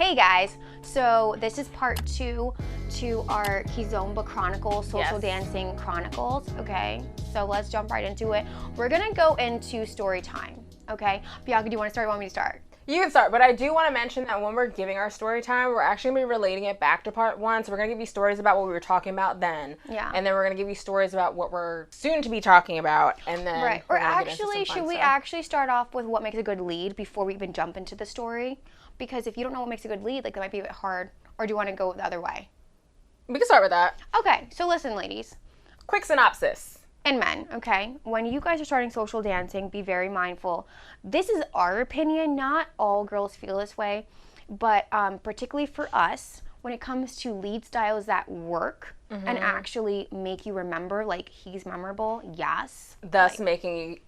Hey guys, so this is part 2 to our Kizomba Chronicles, Social Dancing Chronicles, okay? So let's jump right into it. We're gonna go into story time, okay? Bianca, do you wanna start or want me to start? You can start, but I do want to mention that when we're giving our story time, we're actually going to be relating it back to part 1. So we're going to give you stories about what we were talking about then. Yeah. And then we're going to give you stories about what we're soon to be talking about. And then right. Or actually, should we actually start off with what makes a good lead before we even jump into the story? Because if you don't know what makes a good lead, like that might be a bit hard. Or do you want to go the other way? We can start with that. Okay, so listen, ladies. Quick synopsis. And men, okay? When you guys are starting social dancing, be very mindful. This is our opinion. Not all girls feel this way, but particularly for us, when it comes to lead styles that work and actually make you remember, like, he's memorable, yes. Thus like, making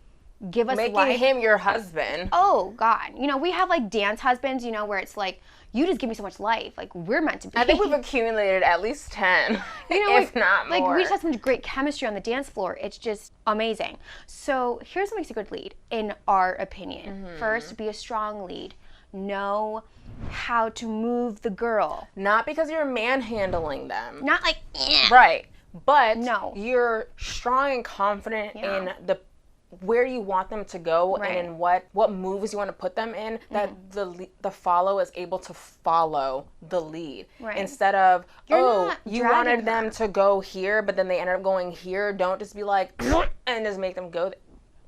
him your husband. Oh, God. You know, we have, like, dance husbands, you know, where it's like, you just give me so much life. Like, we're meant to be. I think we've accumulated at least 10, you know, if not more. Like, we just have some great chemistry on the dance floor. It's just amazing. So here's what makes a good lead, in our opinion. First, be a strong lead. Know how to move the girl. Not because you're manhandling them. Not like, eh. Right. But no. You're strong and confident in where you want them to go and in what moves you want to put them in, that the follow is able to follow the lead. Right. Instead of, you wanted them to go here, but then they ended up going here. Don't just be like, and just make them go there.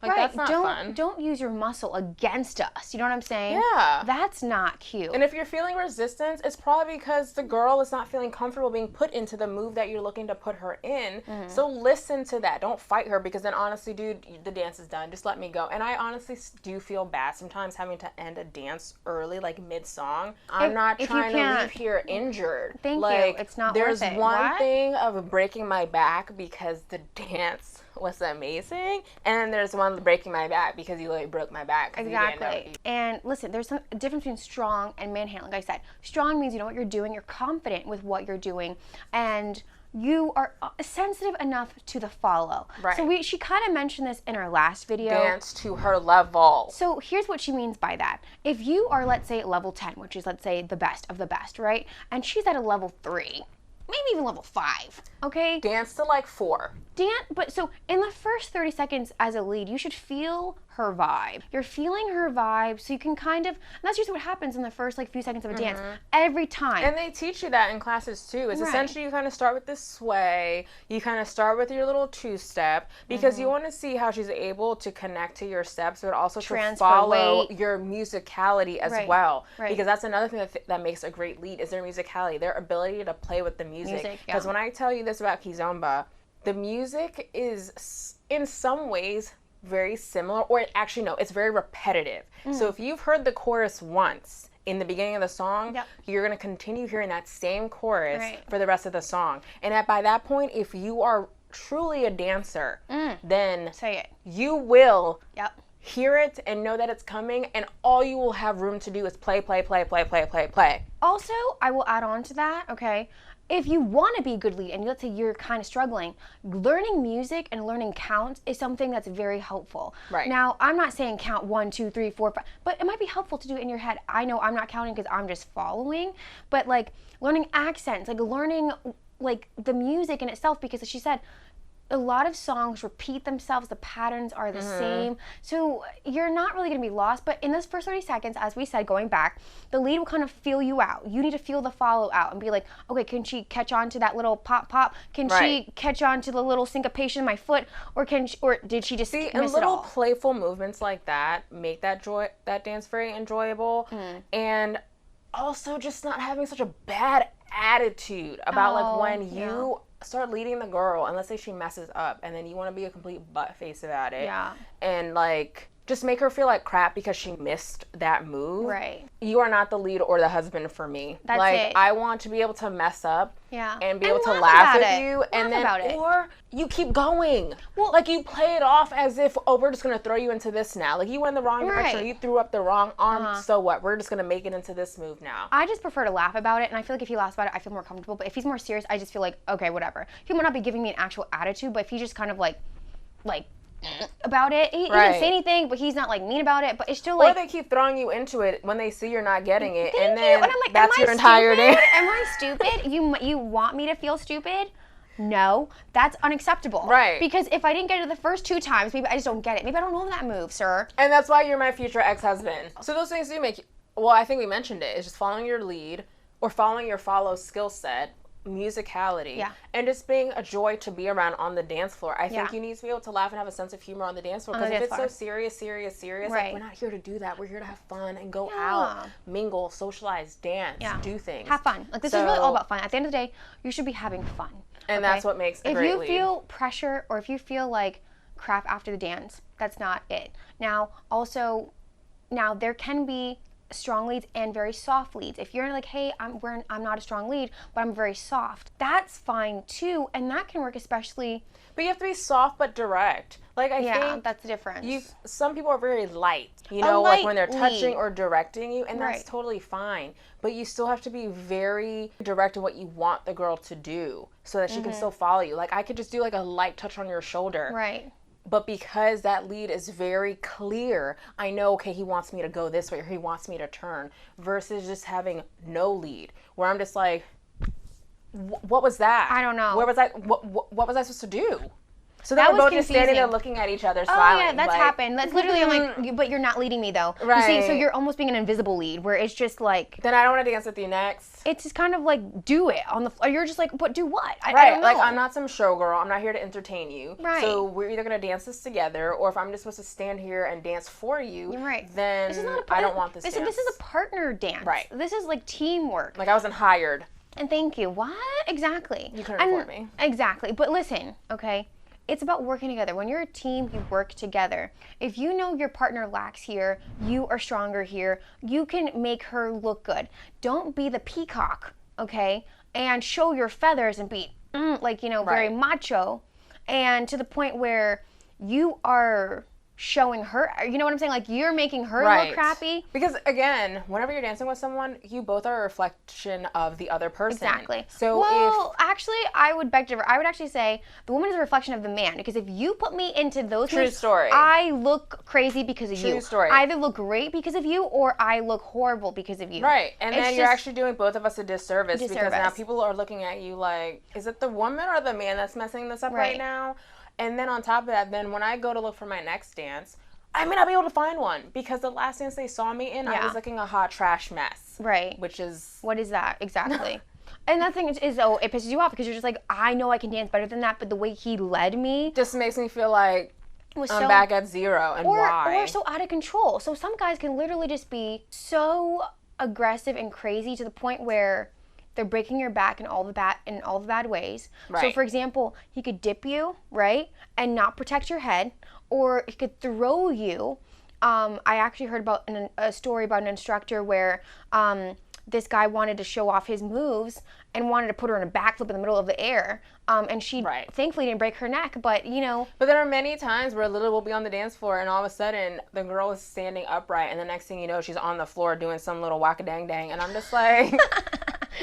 Like, that's not fun. Don't use your muscle against us. You know what I'm saying? Yeah. That's not cute. And if you're feeling resistance, it's probably because the girl is not feeling comfortable being put into the move that you're looking to put her in. So listen to that. Don't fight her, because then honestly, dude, the dance is done. Just let me go. And I honestly do feel bad sometimes having to end a dance early, like mid-song. I'm not trying to leave here injured. Thank you. It's not worth it. There's one thing of breaking my back because the dance was amazing, and then there's one breaking my back because you like broke my back. Exactly. And listen, there's a difference between strong and manhandling. Like I said, strong means you know what you're doing, you're confident with what you're doing, and you are sensitive enough to the follow. Right. So she kind of mentioned this in our last video. Dance to her level. So here's what she means by that. If you are, let's say, at level 10, which is, let's say, the best of the best, right? And she's at a level 3. Maybe even level 5, okay? Dance to like 4. But so in the first 30 seconds as a lead, you should feel her vibe. You're feeling her vibe, so you can kind of, and that's just what happens in the first like few seconds of a dance every time. And they teach you that in classes too. It's essentially you kind of start with this sway, you kind of start with your little 2-step, because you want to see how she's able to connect to your steps, but also to follow your musicality as well. Because that's another thing that makes a great lead is their musicality, their ability to play with the music. Because when I tell you this about Kizomba, the music is in some ways very similar, or actually no, it's very repetitive. So if you've heard the chorus once in the beginning of the song, you're going to continue hearing that same chorus for the rest of the song. And by that point, if you are truly a dancer, then you will hear it and know that it's coming, and all you will have room to do is play. Also, I will add on to that, okay? If you want to be a good lead, and let's say you're kind of struggling, learning music and learning counts is something that's very helpful. Right. Now, I'm not saying count 1, 2, 3, 4, 5, but it might be helpful to do it in your head. I know I'm not counting because I'm just following, but like learning accents, like learning like the music in itself, because as she said, a lot of songs repeat themselves, the patterns are the same, so you're not really going to be lost. But in those first 30 seconds, as we said, going back, the lead will kind of feel you out. You need to feel the follow out and be like, okay, can she catch on to that little pop pop? Can she catch on to the little syncopation in my foot? Or did she just miss it all? Little playful movements like that make that dance very enjoyable, and also just not having such a bad attitude about like when you start leading the girl, and let's say she messes up, and then you want to be a complete butt face about it, and like just make her feel like crap because she missed that move. Right. You are not the lead or the husband for me. That's like, it. I want to be able to mess up and be able to laugh with you, and then or you keep going. Well, like you play it off as if, oh, we're just gonna throw you into this now. Like you went in the wrong direction, you threw up the wrong arm. So what? We're just gonna make it into this move now. I just prefer to laugh about it, and I feel like if he laughs about it, I feel more comfortable. But if he's more serious, I just feel like, okay, whatever. He might not be giving me an actual attitude, but if he just kind of like about it. He didn't say anything, but he's not like mean about it. But it's still like, or they keep throwing you into it when they see you're not getting it, and then and I'm like, that's your entire day. Am I stupid? You want me to feel stupid? No, that's unacceptable. Right. Because if I didn't get it the first 2 times, maybe I just don't get it. Maybe I don't know that move, sir. And that's why you're my future ex-husband. So those things do make you, well, I think we mentioned it. It's just following your lead or following your skill set, musicality, and just being a joy to be around on the dance floor. I think you need to be able to laugh and have a sense of humor on the dance floor, because if it's so serious, like, we're not here to do that. We're here to have fun and go out, mingle, socialize, dance, do things. Have fun. Like, this is really all about fun. At the end of the day, you should be having fun. And that's what makes a great lead. If you feel pressure or if you feel like crap after the dance, that's not it. Now, there can be strong leads and very soft leads. If you're like, hey, I'm not a strong lead, but I'm very soft, that's fine too, and that can work especially. But you have to be soft but direct. Like, I think that's the difference. Some people are very light, like when they're touching or directing you, and that's totally fine. But you still have to be very direct in what you want the girl to do so that she can still follow you. Like, I could just do like a light touch on your shoulder. Right. But because that lead is very clear, I know, okay, he wants me to go this way or he wants me to turn, versus just having no lead where I'm just like, what was that? I don't know. Where was I? What was I supposed to do? So then we're both just standing there looking at each other, smiling. Oh yeah, that's happened. That's literally, I'm like, but you're not leading me though. Right. You see, so you're almost being an invisible lead, where it's just like. Then I don't want to dance with you next. It's just kind of like, do it on the floor. You're just like, but do what? I don't know. Like, I'm not some showgirl. I'm not here to entertain you. Right. So we're either going to dance this together, or if I'm just supposed to stand here and dance for you, then I don't want this dance. This is a partner dance. Right. This is like teamwork. Like, I wasn't hired. And thank you. What? Exactly. You couldn't afford me. Exactly. But listen, okay? It's about working together. When you're a team, you work together. If you know your partner lacks here, you are stronger here, you can make her look good. Don't be the peacock, okay? And show your feathers and be, very macho. And to the point where you are showing her, you know what I'm saying? Like, you're making her look crappy. Because again, whenever you're dancing with someone, you both are a reflection of the other person. Exactly. So actually, I would actually say the woman is a reflection of the man, because if you put me into those moves, story. I look crazy because of you. True story. I either look great because of you or I look horrible because of you. Right. And then you're actually doing both of us a disservice because now people are looking at you like, is it the woman or the man that's messing this up right now? And then on top of that, then when I go to look for my next dance, I may not be able to find one, because the last dance they saw me in, I was looking a hot trash mess. Right. Which is... What is that? Exactly. And that thing is, it pisses you off, because you're just like, I know I can dance better than that, but the way he led me... just makes me feel like I'm back at zero, and why? Or so out of control. So some guys can literally just be so aggressive and crazy to the point where they're breaking your back in all the bad ways. Right. So for example, he could dip you, right, and not protect your head, or he could throw you. I actually heard about a story about an instructor where this guy wanted to show off his moves and wanted to put her in a backflip in the middle of the air. And she thankfully didn't break her neck, but But there are many times where Lily will be on the dance floor and all of a sudden the girl is standing upright and the next thing you know, she's on the floor doing some little whack-a-dang-dang. And I'm just like...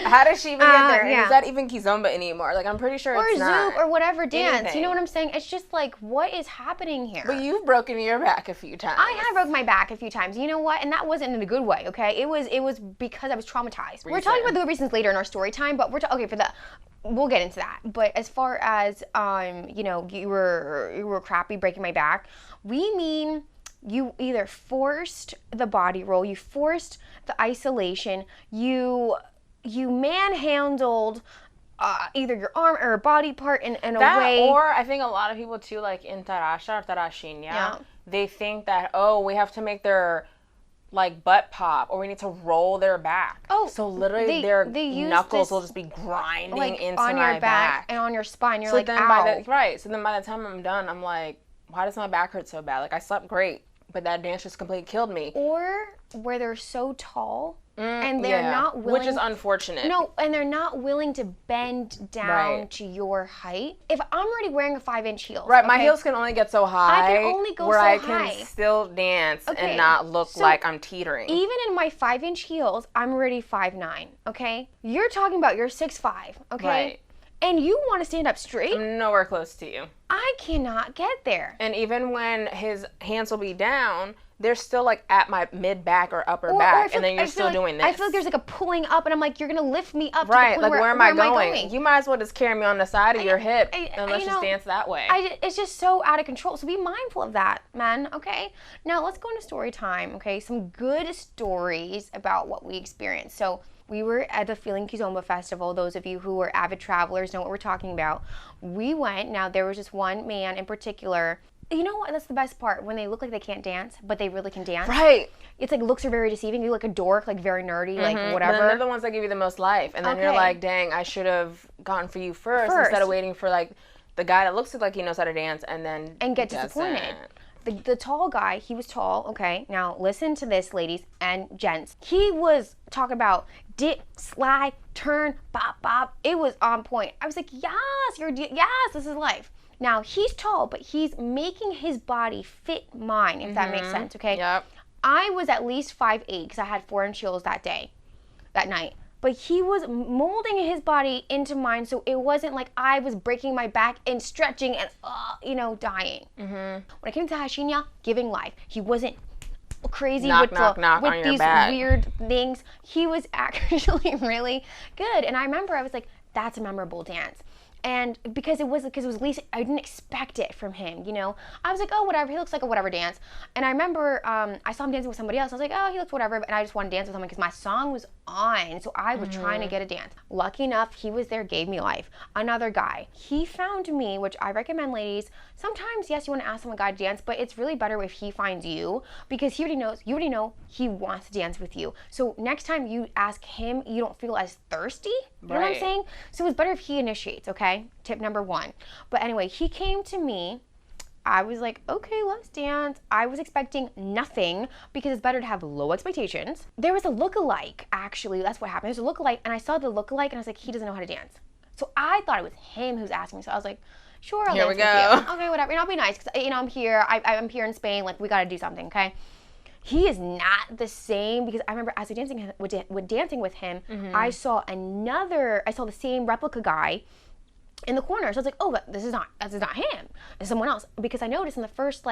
How does she even get there? And is that even Kizomba anymore? Like, I'm pretty sure it's not. Or Zouk or whatever dance. Anything. You know what I'm saying? It's just like, what is happening here? But you've broken your back a few times. I have broken my back a few times. You know what? And that wasn't in a good way, okay? It was because I was traumatized. We're talking about the good reasons later in our story time, but we'll get into that. But as far as you were crappy breaking my back, we mean you either forced the body roll, you forced the isolation, you manhandled either your arm or a body part in a way. Or I think a lot of people too, like in Tarasha or Tarashinya, they think that, we have to make their like butt pop, or we need to roll their back. Oh, so literally their knuckles will just be grinding into on my your back and on your spine. You're so like, then ow. So then by the time I'm done, I'm like, why does my back hurt so bad? Like, I slept great, but that dance just completely killed me. Or where they're so tall and they're not willing, which is unfortunate. No, and they're not willing to bend down to your height. If I'm already wearing a 5-inch heel, my heels can only get so high. I can only go where so I high. can still dance and not look like I'm teetering. Even in my 5-inch heels, I'm already 5'9". Okay, you're talking about you're 6'5". Okay, and you want to stand up straight? I'm nowhere close to you. I cannot get there. And even when his hands will be down, they're still like at my mid back or upper back, and then you're still doing this. I feel like there's like a pulling up, and I'm like, you're gonna lift me up. Right, like where am I going? You might as well just carry me on the side of your hip, and let's just dance that way. It's just so out of control. So be mindful of that, men. Okay. Now let's go into story time. Okay, some good stories about what we experienced. So we were at the Feeling Kizomba Festival. Those of you who are avid travelers know what we're talking about. We went. Now there was just one man in particular. You know what? That's the best part. When they look like they can't dance, but they really can dance. Right. It's like looks are very deceiving. You look a dork, like very nerdy, like whatever. But then they're the ones that give you the most life. And then you're like, dang, I should have gone for you first instead of waiting for like the guy that looks like he knows how to dance and get disappointed. The tall guy, he was tall, okay? Now listen to this, ladies and gents. He was talking about dip, slide, turn, bop, bop. It was on point. I was like, yes, this is life. Now, he's tall, but he's making his body fit mine, if that makes sense, okay? Yep. I was at least 5'8", because I had 4-inch heels that night. But he was molding his body into mine, so it wasn't like I was breaking my back and stretching and, dying. When it came to Hashinya, giving life. He wasn't crazy with these weird things. He was actually really good. And I remember I was like, that's a memorable dance. And because it was at least I didn't expect it from him, I was like, oh, whatever, he looks like a whatever dance. And I remember I saw him dancing with somebody else. I was like, oh, he looks whatever, and I just wanted to dance with him because my song was on, so I was trying to get a dance. Lucky enough, he was there, gave me life. Another guy, he found me, which I recommend, ladies. Sometimes, yes, you want to ask some guy to dance, but it's really better if he finds you because you already know he wants to dance with you. So next time you ask him, you don't feel as thirsty. You know what I'm saying? So it's better if he initiates, okay? Tip number 1. But anyway, he came to me. I was like, okay, let's dance. I was expecting nothing because it's better to have low expectations. There was a lookalike, actually. That's what happened. There's a lookalike, and I saw the lookalike, and I was like, he doesn't know how to dance. So I thought it was him who's asking me. So I was like, sure, I'll dance with you. Okay, whatever. I'll be nice because, I'm here. I'm here in Spain. Like, we got to do something, okay? He is not the same because I remember as I dancing with him, I saw the same replica guy in the corner. So I was like, oh, but this is not him. It's someone else. Because I noticed in the first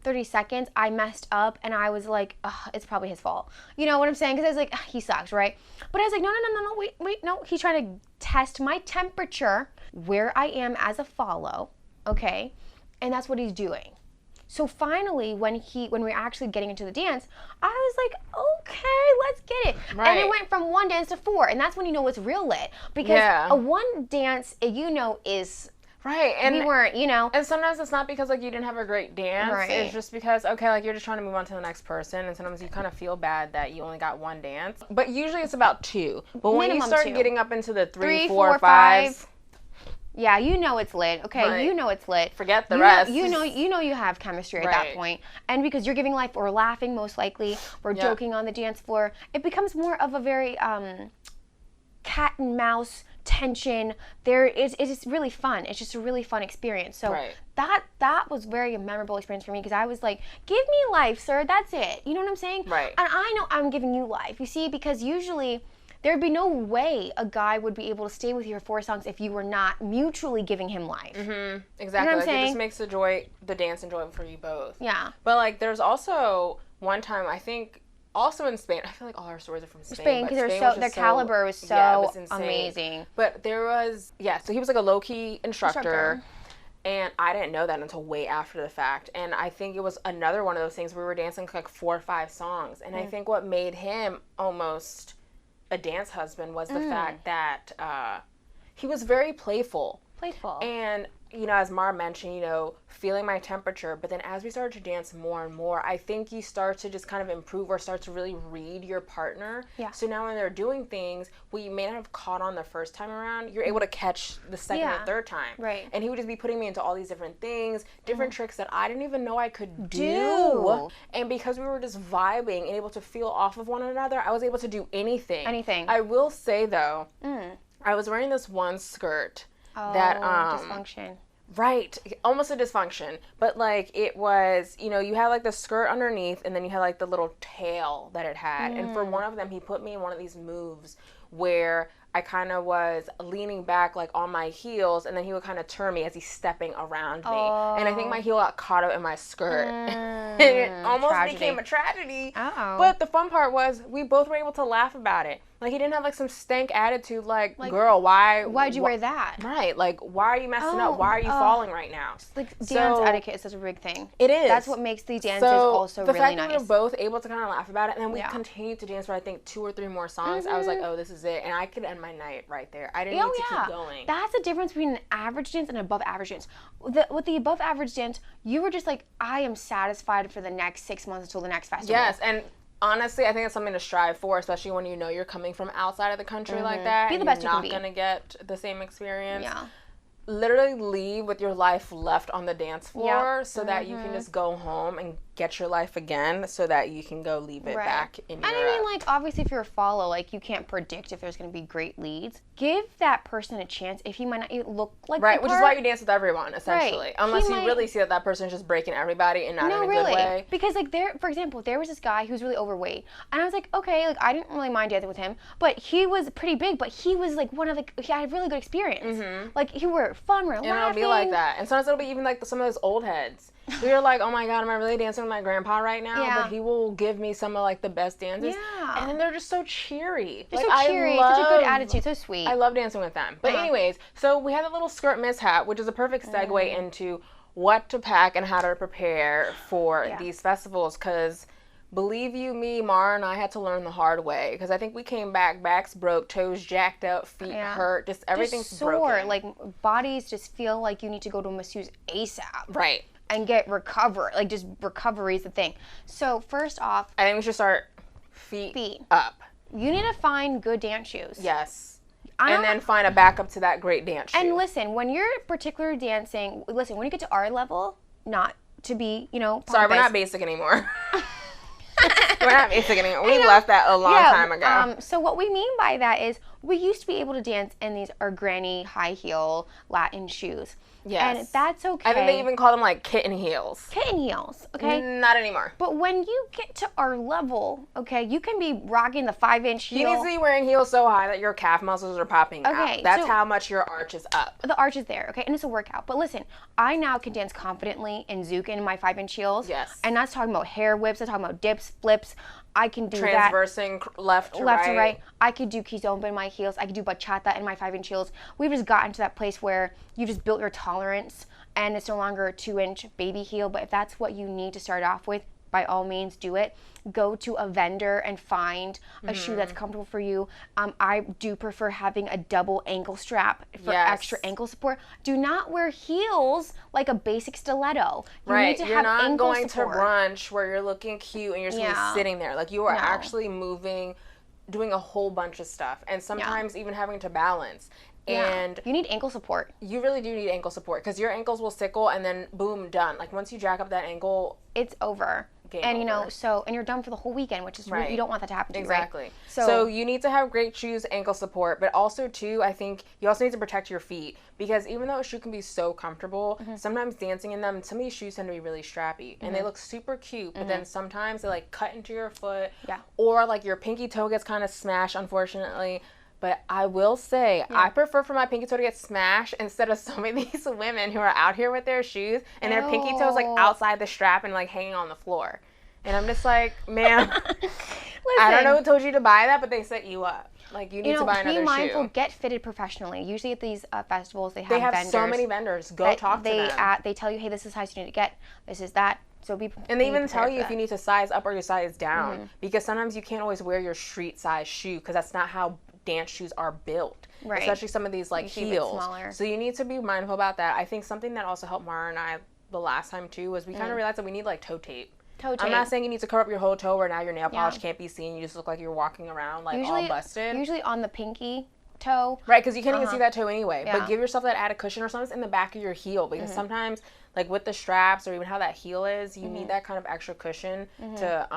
30 seconds, I messed up and I was like, it's probably his fault. You know what I'm saying? Because I was like, he sucks, right? But I was like, no, wait, no. He's trying to test my temperature, where I am as a follow, okay? And that's what he's doing. So finally, when we're actually getting into the dance, I was like, okay, let's get it. Right. And it went from 1 dance to 4, and that's when you know it's real lit. Because a 1 dance, is... Right, and we weren't, And sometimes it's not because, you didn't have a great dance. Right. It's just because, okay, you're just trying to move on to the next person, and sometimes you kind of feel bad that you only got 1 dance. But usually it's about 2. But when you start getting up into the 3, 4, 5... Yeah, it's lit, okay? Right. It's lit. Forget the rest. You have chemistry at that point. And because you're giving life, we're laughing most likely, we're joking on the dance floor, it becomes more of a very cat and mouse tension. It's just really fun. It's just a really fun experience. So that was very memorable experience for me because I was like, give me life, sir, that's it. You know what I'm saying? Right. And I know I'm giving you life, you see, because usually... there'd be no way a guy would be able to stay with you for 4 songs if you were not mutually giving him life. Mm-hmm. Exactly. You know what I'm saying? It just makes the dance enjoyable for you both. Yeah. But there's also one time, I think, also in Spain. I feel like all our stories are from Spain. Because their caliber was so amazing. But there was, so he was a low-key instructor. And I didn't know that until way after the fact. And I think it was another one of those things where we were dancing 4 or 5 songs. And I think what made him almost a dance husband was the fact that he was very playful. And, as Mara mentioned, feeling my temperature. But then as we started to dance more and more, I think you start to just kind of improve or start to really read your partner. Yeah. So now when they're doing things what you may not have caught on the first time around, you're able to catch the second or third time. Right. And he would just be putting me into all these different things, different tricks that I didn't even know I could do. And because we were just vibing and able to feel off of one another, I was able to do anything. I will say, though, I was wearing this one skirt that... dysfunction. Right. Almost a dysfunction. But, it was, you had, the skirt underneath, and then you had, the little tail that it had. And for one of them, he put me in one of these moves where I kind of was leaning back like on my heels, and then he would kind of turn me as he's stepping around me. And I think my heel got caught up in my skirt. And it almost became a tragedy. But the fun part was we both were able to laugh about it. Like, he didn't have, like, some stank attitude, like girl, why'd you wear that? Right. Like, why are you messing up? Why are you falling right now? Like, dance etiquette is such a big thing. It is. That's what makes these dances also really nice. The fact that we were both able to kind of laugh about it, and then we continued to dance for, I think, 2 or 3 more songs. I was like, oh, this is it. And I could end my night right there. I didn't need to keep going. That's the difference between an average dance and an above average dance. With the above average dance, you were just like, I am satisfied for the next 6 months until the next festival. Yes, and honestly, I think it's something to strive for, especially when you know you're coming from outside of the country like that. Be the best you can be. You're not going to get the same experience. Yeah. Literally leave with your life left on the dance floor so that you can just go home and get your life again so that you can go leave it back in your... And I mean, like, obviously if you're a follow, like, you can't predict if there's going to be great leads. Give that person a chance if he might not look like Right, which is why you dance with everyone, essentially. Right. Unless you really see that person's just breaking everybody and not in a good way. Because, like, for example, there was this guy who was really overweight. And I was like, okay, like, I didn't really mind dancing with him. But he was pretty big, but he was, like, he had a really good experience. Like, he were fun, we're laughing. And it'll be like that. And sometimes it'll be even, like, some of those old heads. You're like, oh my God, am I really dancing with my grandpa right now? Yeah. But he will give me some of like the best dances. Yeah. And then they're just so cheery. They're so cheery, such a good attitude, so sweet. I love dancing with them. But anyways, so we had a little skirt mishap, which is a perfect segue into what to pack and how to prepare for these festivals. Because believe you me, Mara and I had to learn the hard way. Because I think we came back, backs broke, toes jacked up, feet hurt, just everything's just sore. Broken. Like bodies just feel like you need to go to a masseuse ASAP. Right. And get just recovery is the thing. So first off, I think we should start feet up. You need to find good dance shoes. Yes. And then find a backup to that great dance shoe. And listen, when you're particularly dancing, when you get to our level, not to be, pompous. Sorry, we're not basic anymore. We're not basic anymore. We left that a long time ago. So what we mean by that is we used to be able to dance in these our granny high heel Latin shoes. Yes. And that's okay. I think they even call them like kitten heels. Kitten heels, okay? Not anymore. But when you get to our level, okay, you can be rocking the 5-inch heel. You need to be wearing heels so high that your calf muscles are popping out. That's how much your arch is up. The arch is there, okay? And it's a workout. But listen, I now can dance confidently in Zouk in my 5-inch heels. Yes. And that's talking about hair whips. I'm talking about dips, flips. I can do Transversing left to right. I could do Kizomba in my heels. I could do bachata in my 5-inch heels. We've just gotten to that place where you just built your tolerance and it's no longer a 2-inch baby heel. But if that's what you need to start off with, by all means do it. Go to a vendor and find a shoe that's comfortable for you. I do prefer having a double ankle strap for extra ankle support. Do not wear heels like a basic stiletto. You need to have ankle going support. to brunch where you're looking cute and you're just gonna be sitting there. Like you are actually moving, doing a whole bunch of stuff, and sometimes even having to balance. And you need ankle support. You really do need ankle support because your ankles will sickle and then boom, done. Like once you jack up that ankle, it's over. And and you're done for the whole weekend, which is you don't want that to happen to you, exactly. Right? So you need to have great shoes, ankle support, but also too, I think you also need to protect your feet because even though a shoe can be so comfortable, sometimes dancing in them, some of these shoes tend to be really strappy and they look super cute, but then sometimes they like cut into your foot, or like your pinky toe gets kind of smashed, unfortunately. But I will say, I prefer for my pinky toe to get smashed instead of some of these women who are out here with their shoes and their pinky toes like outside the strap and like hanging on the floor. And I'm just like, ma'am, I don't know who told you to buy that, but they set you up. Like you need to buy another shoe. Be mindful, get fitted professionally. Usually at these festivals, they have vendors. So many vendors. Go talk to them. They tell you, hey, this is how you need to get. This is that. So and they even tell you if you need to size up or your size down because sometimes you can't always wear your street size shoe because that's not how dance shoes are built, especially some of these like heels. So you need to be mindful about that. I think something that also helped Mara and I the last time too was we kind of realized that we need like toe tape. I'm not saying you need to cover up your whole toe where now your nail polish can't be seen. You just look like you're walking around like all busted. Usually on the pinky toe. Right, because you can't even see that toe anyway. Yeah. But give yourself that added cushion or something in the back of your heel because sometimes like with the straps or even how that heel is, you need that kind of extra cushion to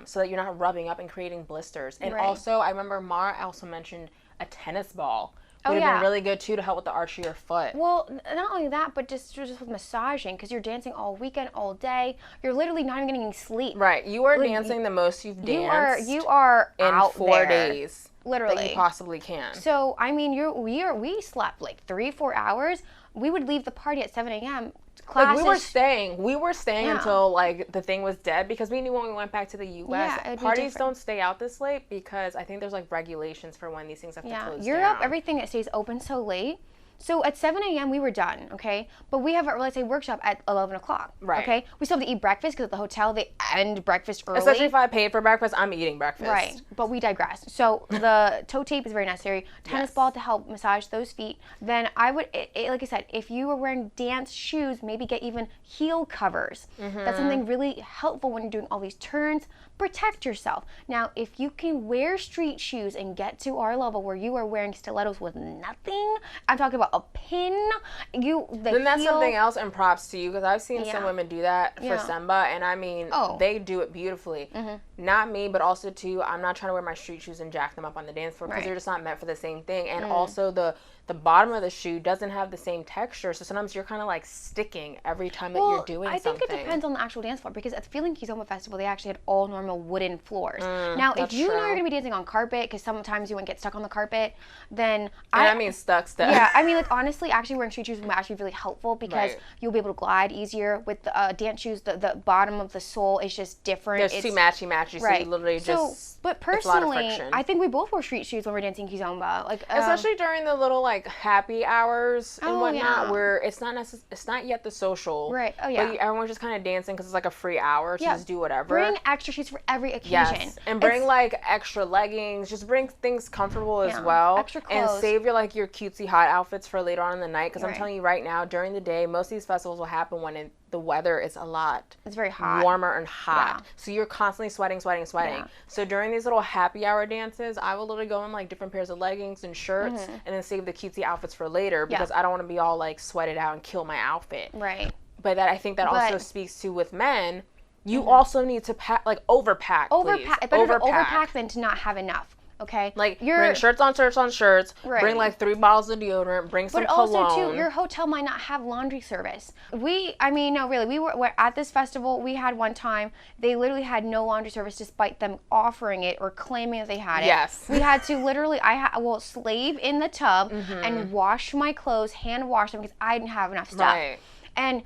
so that you're not rubbing up and creating blisters. And also, I remember Mara also mentioned a tennis ball. Would have been really good too to help with the arch of your foot. Well, not only that, but just with massaging because you're dancing all weekend, all day. You're literally not even getting any sleep. Right, you are dancing the most you've danced. You are in out 4 there. days. Literally. that you possibly can. So, I mean, we slept like 3-4 hours. We would leave the party at 7 a.m. Like, we were staying until, like, the thing was dead, because we knew when we went back to the U.S., parties don't stay out this late, because I think there's, like, regulations for when these things have to close Europe, down. everything that stays open so late. So at 7 a.m. we were done, okay? But we have a, let's say, workshop at 11 o'clock, okay? We still have to eat breakfast, because at the hotel they end breakfast early. Especially if I paid for breakfast, I'm eating breakfast. Right, but we digress. So the toe tape is very necessary. Tennis ball to help massage those feet. Then I would, like I said, if you were wearing dance shoes, maybe get even heel covers. That's something really helpful when you're doing all these turns. Protect yourself. Now, if you can wear street shoes and get to our level where you are wearing stilettos with nothing, I'm talking about a pin. Then that's something else, and props to you, because I've seen some women do that for Kizomba, and I mean, they do it beautifully. Not me, but also too, I'm not trying to wear my street shoes and jack them up on the dance floor, because they're just not meant for the same thing. And also the bottom of the shoe doesn't have the same texture, so sometimes you're kind of like sticking every time that you're doing something. I think it depends on the actual dance floor, because at the Feeling Kizomba Festival, they actually had all normal wooden floors. Now, if you know you're going to be dancing on carpet, because sometimes you won't get stuck on the carpet, then I mean stuck. Yeah, I mean, like, honestly, actually wearing street shoes will actually be really helpful, because you'll be able to glide easier. With the dance shoes, the bottom of the sole is just different. There's too matchy, so you literally just... But personally, I think we both wear street shoes when we're dancing Kizomba. Like, especially during the little, like, happy hours and whatnot, where it's not yet the social. Right. Oh, yeah. But everyone's just kind of dancing because it's like a free hour to just do whatever. Bring extra shoes for every occasion. Yes. And bring, like, extra leggings. Just bring things comfortable as well. Extra clothes. And save your, like, your cutesy hot outfits for later on in the night. Because I'm telling you right now, during the day, most of these festivals will happen when the weather is a lot. It's very hot. Warmer and hot. Yeah. So you're constantly sweating. Yeah. So during these little happy hour dances, I will literally go in, like, different pairs of leggings and shirts, and then save the cutesy outfits for later, because I don't want to be all, like, sweated out and kill my outfit. Right. But I think that also speaks to, with men, you also need to pack, like, overpack, please. It's better to overpack than to not have enough. Okay, like, bring shirts on shirts. Bring, like, 3 bottles of deodorant. Bring some cologne. But also too, your hotel might not have laundry service. We were at this festival. We had one time they literally had no laundry service, despite them offering it or claiming that they had it. Yes, we had to literally. Slave in the tub and wash my clothes, hand wash them, because I didn't have enough stuff. Right. And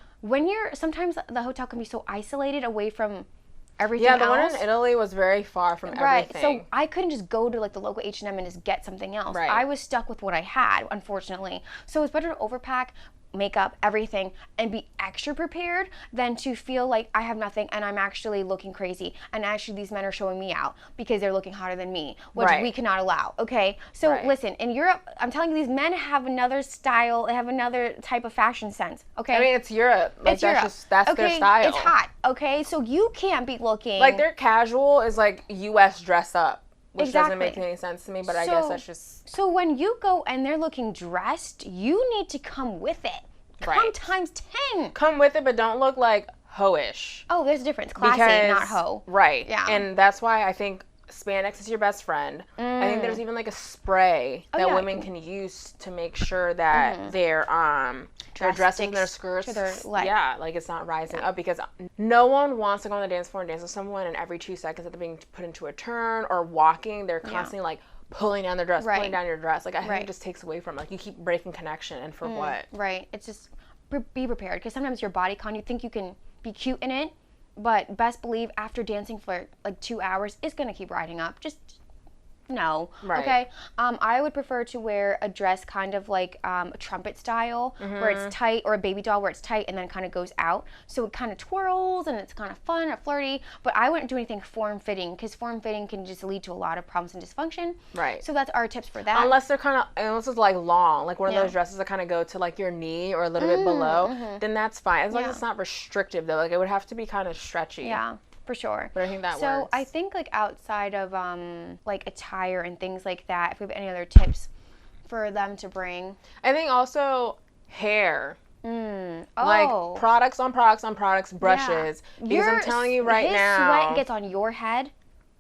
sometimes the hotel can be so isolated away from everything else. Yeah, the one in Italy was very far from everything. Right, so I couldn't just go to, like, the local H&M and just get something else. Right. I was stuck with what I had, unfortunately. So it's better to overpack, makeup, everything, and be extra prepared than to feel like I have nothing and I'm actually looking crazy. And actually these men are showing me out because they're looking hotter than me, which we cannot allow, okay? So listen, in Europe, I'm telling you, these men have another style, they have another type of fashion sense, okay? I mean, it's Europe. Like, it's Europe. That's their style. It's hot, okay? So you can't be looking... Like, their casual is, like, U.S. dress up. Which doesn't make any sense to me, but I guess that's just... So when you go and they're looking dressed, you need to come with it. Come times 10. Come with it, but don't look, like, ho-ish. Oh, there's a difference. Classy, not ho. Right. Yeah. And that's why I think spandex is your best friend. I think there's even, like, a spray that women can use to make sure that their dresses and their skirts, to their leg. Like, it's not rising up, because no one wants to go on the dance floor and dance with someone, and every 2 seconds that they're being put into a turn or walking, they're constantly like pulling down their dress, pulling down your dress. Like, I think it just takes away from, like, you keep breaking connection, and for what? Right. It's just be prepared, because sometimes your body con, you think you can be cute in it, but best believe after dancing for like 2 hours, it's gonna keep riding up. Just no. Right. Okay. I would prefer to wear a dress kind of like a trumpet style, where it's tight, or a baby doll where it's tight and then kind of goes out. So it kind of twirls and it's kind of fun or flirty. But I wouldn't do anything form-fitting, because form-fitting can just lead to a lot of problems and dysfunction. Right. So that's our tips for that. Unless it's like long, like one of those dresses that kind of go to, like, your knee or a little bit below, then that's fine. As long as it's not restrictive, though. Like, it would have to be kind of stretchy. Yeah. For sure. But I think that works. So I think, like, outside of like attire and things like that, if we have any other tips for them to bring. I think also hair. Oh. Like, products on products on products, brushes. Because I'm telling you right now. His sweat gets on your head.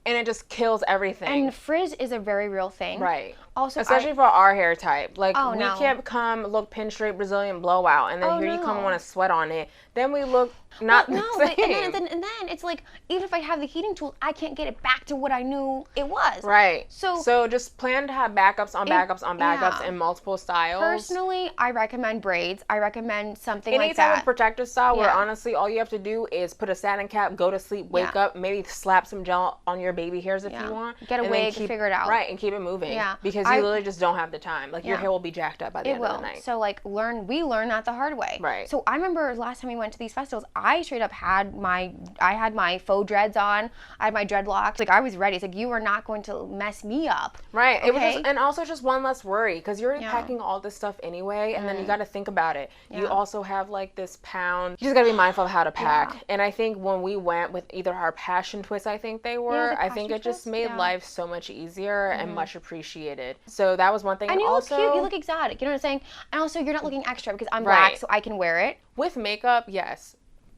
And it just kills everything. And frizz is a very real thing. Right. Also, especially for our hair type. Like, we can't come look pin straight Brazilian blowout, and then here you come and want to sweat on it. Then we look not the same. And then it's like, even if I have the heating tools, I can't get it back to what I knew it was. Right. So just plan to have backups on backups on backups in multiple styles. Personally, I recommend braids. I recommend something like that. Any type of protective style where honestly all you have to do is put a satin cap, go to sleep, wake up, maybe slap some gel on your baby hairs if you want. Get a wig, figure it out. Right, and keep it moving. Yeah. Because you literally just don't have the time. Like, your hair will be jacked up by the end of the night. So, like, we learned that the hard way. Right. So I remember last time we went to these festivals, I straight up had my faux dreads on. I had my dreadlocks. Like, I was ready. It's like, you are not going to mess me up. Right. Okay? It was just, and also just one less worry, because you're already packing all this stuff anyway, and then you got to think about it. You also have, like, this pound. You just got to be mindful of how to pack. And I think when we went with either our passion twists, I think they were, I think it just made life so much easier and much appreciated. So that was one thing. And you also, look cute. You look exotic. You know what I'm saying? And also, you're not looking extra because I'm black, so I can wear it. With makeup, yes.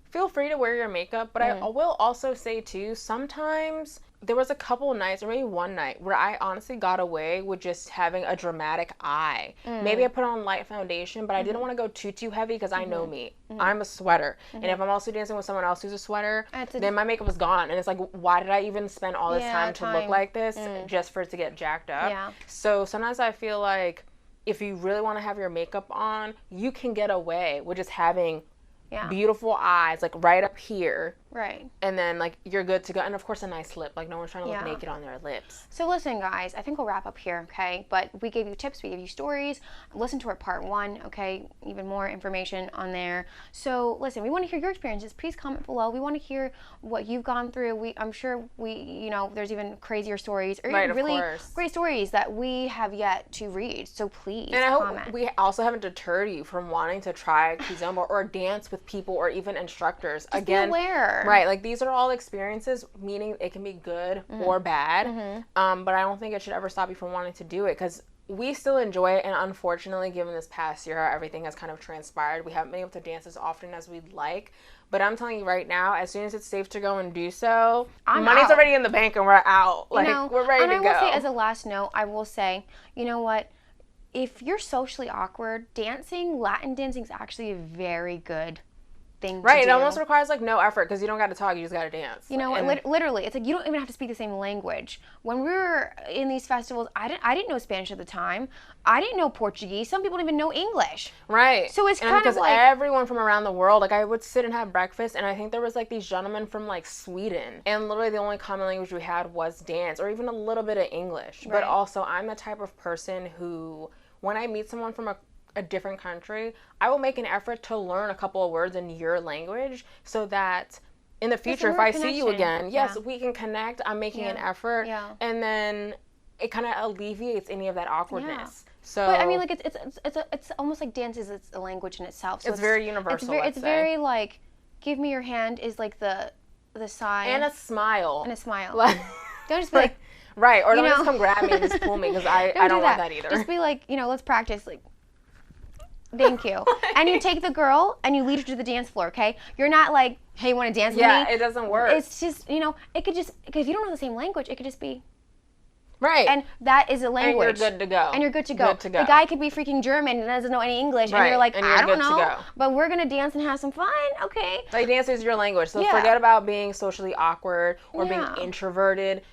Feel free to wear your makeup, but I will also say, too, sometimes there was a couple nights, or maybe one night, where I honestly got away with just having a dramatic eye. Maybe I put on light foundation, but I didn't want to go too heavy because I know me. I'm a sweater. And if I'm also dancing with someone else who's a sweater, then my makeup is gone. And it's like, why did I even spend all this time to look like this just for it to get jacked up? Yeah. So sometimes I feel like if you really want to have your makeup on, you can get away with just having beautiful eyes, like right up here. Right. And then, like, you're good to go. And, of course, a nice lip. Like, no one's trying to look naked on their lips. So, listen, guys, I think we'll wrap up here, okay? But we gave you tips. We gave you stories. Listen to our part 1, okay? Even more information on there. So, listen, we want to hear your experiences. Please comment below. We want to hear what you've gone through. I'm sure there's even crazier stories or even really great stories that we have yet to read. So, please comment. And I hope we also haven't deterred you from wanting to try Kizomba or dance with people or even instructors. Just be aware. Right, like, these are all experiences, meaning it can be good or bad, but I don't think it should ever stop you from wanting to do it, because we still enjoy it, and unfortunately, given this past year how everything has kind of transpired, we haven't been able to dance as often as we'd like. But I'm telling you right now, as soon as it's safe to go and do so, money's already in the bank and we're out. Like, we're ready to go. And I will say, as a last note, I will say, you know what? If you're socially awkward, Latin dancing is actually a very good thing to do. It almost requires, like, no effort, because you don't got to talk, you just got to dance. You know, literally, it's like you don't even have to speak the same language. When we were in these festivals, I didn't know Spanish at the time. I didn't know Portuguese. Some people don't even know English. Right. So it's kind of like everyone from around the world, like, I would sit and have breakfast, and I think there was, like, these gentlemen from, like, Sweden, and literally the only common language we had was dance, or even a little bit of English. But also, I'm the type of person who, when I meet someone from a different country, I will make an effort to learn a couple of words in your language so that in the future, if I see you again, we can connect. I'm making an effort, and then it kind of alleviates any of that awkwardness. So, but I mean, like, it's almost like dance is a language in itself. So it's very universal. It's very like, give me your hand is like the sign and a smile Like, don't just be like. Right, or don't just come grab me and just pull me, because I don't want that either. Just be like, let's practice, like, thank you. And you take the girl and you lead her to the dance floor, okay? You're not like, hey, you want to dance with me? Yeah, it doesn't work. It's just, it could just, if you don't know the same language, it could just be. Right. And that is a language. And you're good to go. And you're good to go. The guy could be freaking German and doesn't know any English, and you're like, I don't know, but we're going to dance and have some fun, okay? Like, dance is your language, so forget about being socially awkward or being introverted.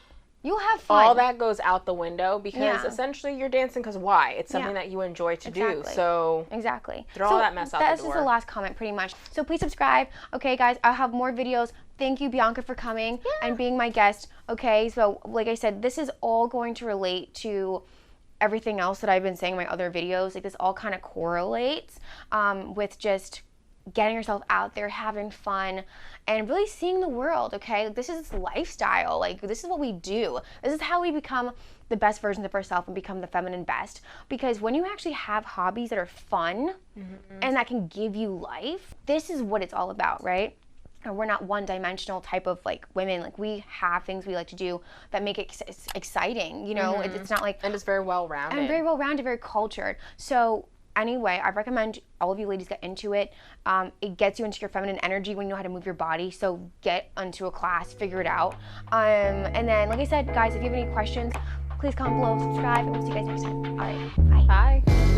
You'll have fun. All that goes out the window, because essentially you're dancing because why? It's something that you enjoy to do. So throw all that mess out the door. This is the last comment, pretty much. So please subscribe. Okay, guys, I'll have more videos. Thank you, Bianca, for coming and being my guest. Okay, so like I said, this is all going to relate to everything else that I've been saying in my other videos. Like, this all kind of correlates with just getting yourself out there, having fun, and really seeing the world, okay? This is lifestyle. Like, this is what we do. This is how we become the best versions of ourselves and become the feminine best. Because when you actually have hobbies that are fun and that can give you life, this is what it's all about, right? And we're not one-dimensional type of, like, women. Like, we have things we like to do that make it exciting, It's not like... And it's very well-rounded. And very well-rounded, very cultured. So anyway, I recommend all of you ladies get into it. It gets you into your feminine energy when you know how to move your body. So get into a class, figure it out. And then, like I said, guys, if you have any questions, please comment below, subscribe, and we'll see you guys next time. All right, bye. Bye.